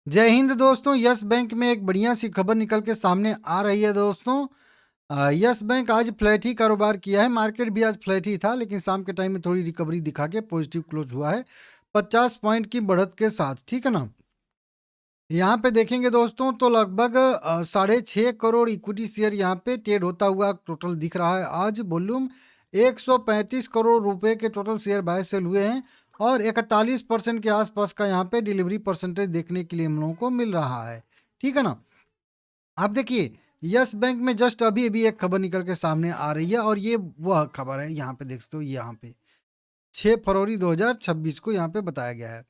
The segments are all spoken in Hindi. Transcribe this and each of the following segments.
जय हिंद दोस्तों। यस बैंक में एक बढ़िया सी खबर निकल के सामने आ रही है दोस्तों। यस बैंक आज फ्लैट ही कारोबार किया है। मार्केट भी आज फ्लैट ही था, लेकिन शाम के टाइम में थोड़ी रिकवरी दिखा के पॉजिटिव क्लोज हुआ है 50 पॉइंट की बढ़त के साथ। ठीक है ना। यहाँ पे देखेंगे दोस्तों तो लगभग 6.5 करोड़ इक्विटी शेयर यहाँ पे ट्रेड होता हुआ टोटल दिख रहा है। आज वॉल्यूम 135 करोड़ रुपए के टोटल शेयर बाय सेल हुए हैं और 41% के आसपास का यहाँ पे डिलीवरी परसेंटेज देखने के लिए हम लोगों को मिल रहा है। ठीक है ना। अब देखिए, यस बैंक में जस्ट अभी अभी एक खबर निकल के सामने आ रही है और ये वह खबर है। यहाँ पे देख सकते हो, यहाँ पे 6 फरवरी 2026 को यहाँ पे बताया गया है।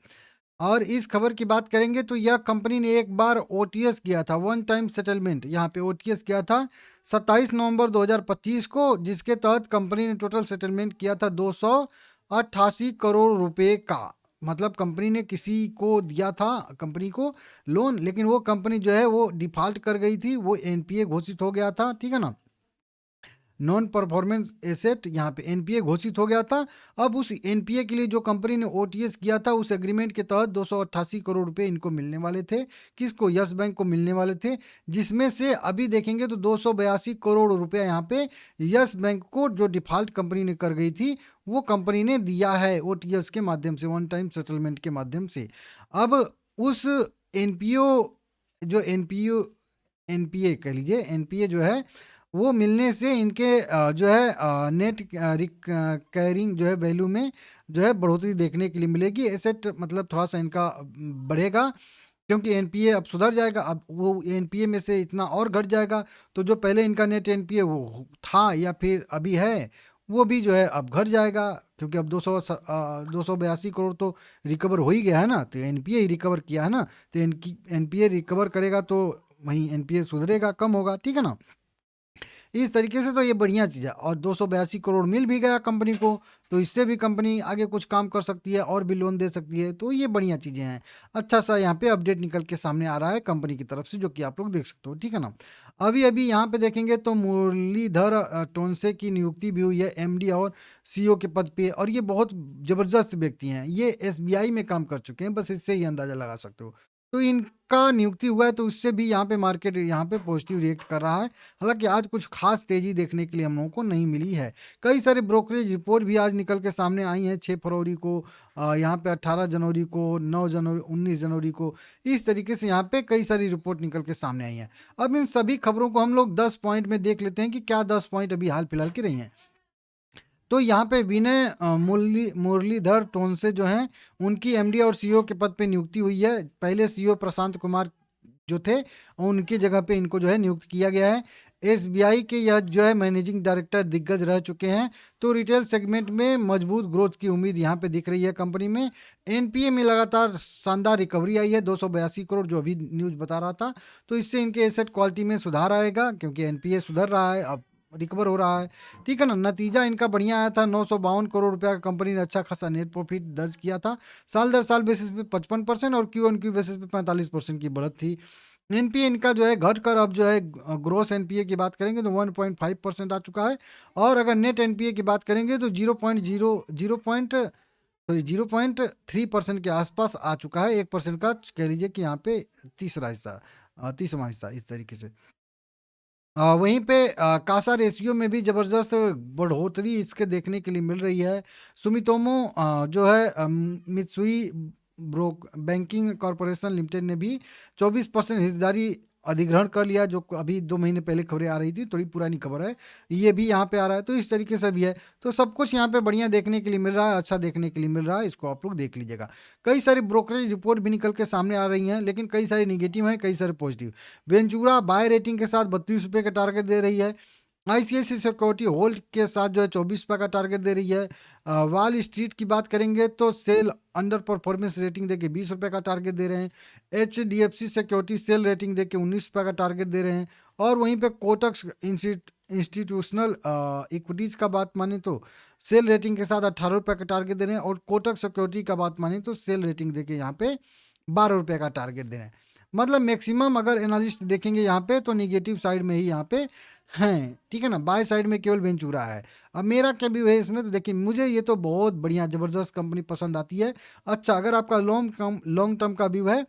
और इस खबर की बात करेंगे तो यह कंपनी ने एक बार ओटीएस किया था, वन टाइम सेटलमेंट। यहाँ पे ओटीएस किया था 27 नवंबर 2025 को, जिसके तहत कंपनी ने टोटल सेटलमेंट किया था 288 करोड़ रुपए का। मतलब कंपनी ने किसी को दिया था, कंपनी को लोन, लेकिन वो कंपनी जो है वो डिफॉल्ट कर गई थी, वो एनपीए घोषित हो गया था। ठीक है ना। नॉन परफॉर्मेंस एसेट यहाँ पे एनपीए घोषित हो गया था। अब उस एनपीए के लिए जो कंपनी ने ओटीएस किया था, उस एग्रीमेंट के तहत 288 करोड़ रुपए इनको मिलने वाले थे। किसको? यस बैंक को मिलने वाले थे, जिसमें से अभी देखेंगे तो 282 करोड़ रुपया यहाँ पे यस बैंक को, जो डिफॉल्ट कंपनी ने कर गई थी, वो कंपनी ने दिया है ओटीएस के माध्यम से, वन टाइम सेटलमेंट के माध्यम से। अब उस एनपीओ जो एनपीओ एनपीए कह लीजिए, एनपीए जो है वो मिलने से इनके जो है नेट कैरिंग जो है वैल्यू में जो है बढ़ोतरी देखने के लिए मिलेगी। एसेट मतलब थोड़ा सा इनका बढ़ेगा, क्योंकि एनपीए अब सुधर जाएगा। अब वो एनपीए में से इतना और घट जाएगा, तो जो पहले इनका नेट एनपीए वो था या फिर अभी है, वो भी जो है अब घट जाएगा, क्योंकि अब 282 करोड़ तो रिकवर हो ही गया है ना, तो एनपीए ही रिकवर किया है ना, तो एनपीए रिकवर करेगा तो वहीं एनपीए सुधरेगा, कम होगा। ठीक है ना। इस तरीके से तो ये बढ़िया चीज़ है, और 282 करोड़ मिल भी गया कंपनी को, तो इससे भी कंपनी आगे कुछ काम कर सकती है और भी लोन दे सकती है। तो ये बढ़िया चीज़ें हैं। अच्छा सा यहाँ पे अपडेट निकल के सामने आ रहा है कंपनी की तरफ से, जो कि आप लोग देख सकते हो। ठीक है ना। अभी अभी यहाँ पे देखेंगे तो मुरलीधर टोनसे की नियुक्ति भी हुई है एमडी और सीईओ के पद पे, और ये बहुत ज़बरदस्त व्यक्ति हैं। ये एसबीआई में काम कर चुके हैं, बस इससे ही अंदाज़ा लगा सकते हो। तो इनका नियुक्ति हुआ है, तो उससे भी यहाँ पे मार्केट यहाँ पे पॉजिटिव रिएक्ट कर रहा है। हालांकि आज कुछ खास तेजी देखने के लिए हम लोगों को नहीं मिली है। कई सारे ब्रोकरेज रिपोर्ट भी आज निकल के सामने आई हैं 6 फरवरी को, यहाँ पे 18 जनवरी को, 9 जनवरी, 19 जनवरी को। इस तरीके से यहाँ पे कई सारी रिपोर्ट निकल के सामने आई हैं। अब इन सभी खबरों को हम लोग 10 पॉइंट में देख लेते हैं कि क्या 10 पॉइंट अभी हाल फिलहाल की रही हैं। तो यहाँ पे विनय मुरलीधर टोनसे जो हैं, उनकी एमडी और सीईओ के पद पे नियुक्ति हुई है। पहले सीईओ प्रशांत कुमार जो थे, उनकी जगह पे इनको जो है नियुक्त किया गया है। एसबीआई के यह जो है मैनेजिंग डायरेक्टर दिग्गज रह चुके हैं। तो रिटेल सेगमेंट में मजबूत ग्रोथ की उम्मीद यहाँ पे दिख रही है कंपनी में। एनपीए में लगातार शानदार रिकवरी आई है, 282 करोड़ जो अभी न्यूज बता रहा था। तो इससे इनके एसेट क्वालिटी में सुधार आएगा, क्योंकि एनपीए सुधर रहा है, अब रिकवर हो रहा है। ठीक है ना। नतीजा इनका बढ़िया आया था, 952 करोड़ रुपया का कंपनी ने अच्छा खासा नेट प्रॉफिट दर्ज किया था। साल दर साल बेसिस पे 55% और क्यू ऑन क्यू बेसिस पे 45% की बढ़त थी। एनपीए इनका जो है घटकर अब जो है ग्रोस एनपीए की बात करेंगे तो 1.5% आ चुका है। और अगर नेट एनपीए की बात करेंगे तो 0.3% के आसपास आ चुका है। 1% का कह लीजिए कि यहाँ पे तीसरा हिस्सा, 30वां हिस्सा, इस तरीके से। वहीं पे कासा रेशियो में भी ज़बरदस्त बढ़ोतरी इसके देखने के लिए मिल रही है। सुमितोमो जो है Mitsui broke banking corporation limited ने भी 24% हिस्सेदारी अधिग्रहण कर लिया, जो अभी 2 महीने पहले खबरें आ रही थी, थोड़ी पुरानी खबर है। ये भी यहाँ पे आ रहा है, तो इस तरीके से भी है। तो सब कुछ यहाँ पे बढ़िया देखने के लिए मिल रहा है, अच्छा देखने के लिए मिल रहा है, इसको आप लोग देख लीजिएगा। कई सारी ब्रोकरेज रिपोर्ट भी निकल के सामने आ रही हैं, लेकिन कई सारी नेगेटिव हैं, कई सारे पॉजिटिव। वेंचुरा बाय रेटिंग के साथ 32 रुपये का टारगेट दे रही है। आईसीआईसी सिक्योरिटी होल्ड के साथ जो है 24 रुपये का टारगेट दे रही है। वॉल स्ट्रीट की बात करेंगे तो सेल अंडर परफॉर्मेंस रेटिंग देके 20 रुपये का टारगेट दे रहे हैं। एचडीएफसी सिक्योरिटी सेल रेटिंग देके 19 रुपये का टारगेट दे रहे हैं। और वहीं पे कोटक इंस्टीट्यूशनल इक्विटीज़ का बात माने तो सेल रेटिंग के साथ 18 रुपये का टारगेट दे रहे हैं। और कोटक सिक्योरिटी का बात माने तो सेल रेटिंग देके यहाँ पे 12 रुपये का टारगेट दे रहे हैं। मतलब मैक्सिमम अगर एनालिस्ट देखेंगे यहाँ पे तो निगेटिव साइड में ही यहाँ पे हैं। ठीक है ना। बाय साइड में केवल वेंचुरा है। अब मेरा क्या व्यू है इसमें, तो देखिए मुझे ये तो बहुत बढ़िया ज़बरदस्त कंपनी पसंद आती है। अच्छा, अगर आपका लॉन्ग टर्म का व्यू है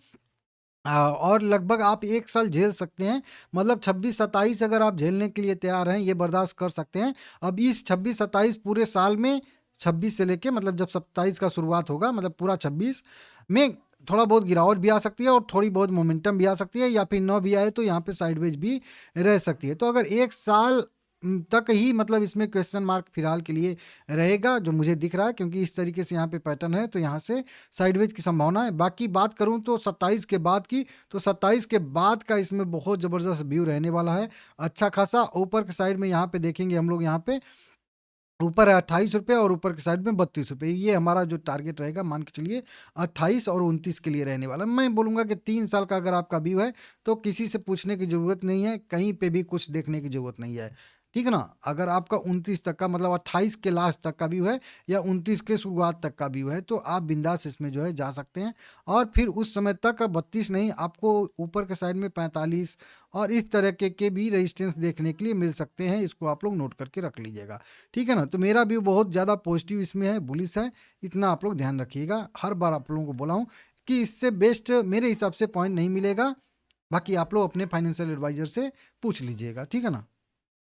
और लगभग आप 1 साल झेल सकते हैं। मतलब 26-27 अगर आप झेलने के लिए तैयार हैं, ये बर्दाश्त कर सकते हैं। अब इस 26-27 पूरे साल में 26 से लेके मतलब जब 27 का शुरुआत होगा मतलब पूरा 26 में थोड़ा बहुत गिरावट भी आ सकती है और थोड़ी बहुत मोमेंटम भी आ सकती है, या फिर ना भी आए तो यहाँ पे साइडवेज भी रह सकती है। तो अगर 1 साल तक ही मतलब इसमें क्वेश्चन मार्क फिलहाल के लिए रहेगा, जो मुझे दिख रहा है, क्योंकि इस तरीके से यहाँ पे पैटर्न है, तो यहाँ से साइडवेज की संभावना है। बाकी बात करूँ तो 27 के बाद की, तो 27 के बाद का इसमें बहुत ज़बरदस्त व्यू रहने वाला है, अच्छा खासा। ऊपर के साइड में यहाँ पे देखेंगे हम लोग, यहाँ पे ऊपर है 28 रुपये और ऊपर के साइड में 32 रुपये। ये हमारा जो टारगेट रहेगा, मान के चलिए 28 और 29 के लिए रहने वाला। मैं बोलूँगा कि 3 साल का अगर आपका व्यू है, तो किसी से पूछने की ज़रूरत नहीं है, कहीं पे भी कुछ देखने की ज़रूरत नहीं है, ठीक है ना? अगर आपका 29 तक का मतलब 28 के लास्ट तक का व्यू है या 29 के शुरुआत तक का व्यू है, तो आप बिंदास इसमें जो है जा सकते हैं। और फिर उस समय तक 32 नहीं, आपको ऊपर के साइड में 45 और इस तरह के भी रेजिस्टेंस देखने के लिए मिल सकते हैं। इसको आप लोग नोट करके रख लीजिएगा, ठीक है ना? तो मेरा व्यू बहुत ज़्यादा पॉजिटिव इसमें है, बुलिश है, इतना आप लोग ध्यान रखिएगा। हर बार आप लोगों को बोला हूँ कि इससे बेस्ट मेरे हिसाब से पॉइंट नहीं मिलेगा। बाकी आप लोग अपने फाइनेंशियल एडवाइजर से पूछ लीजिएगा, ठीक है ना?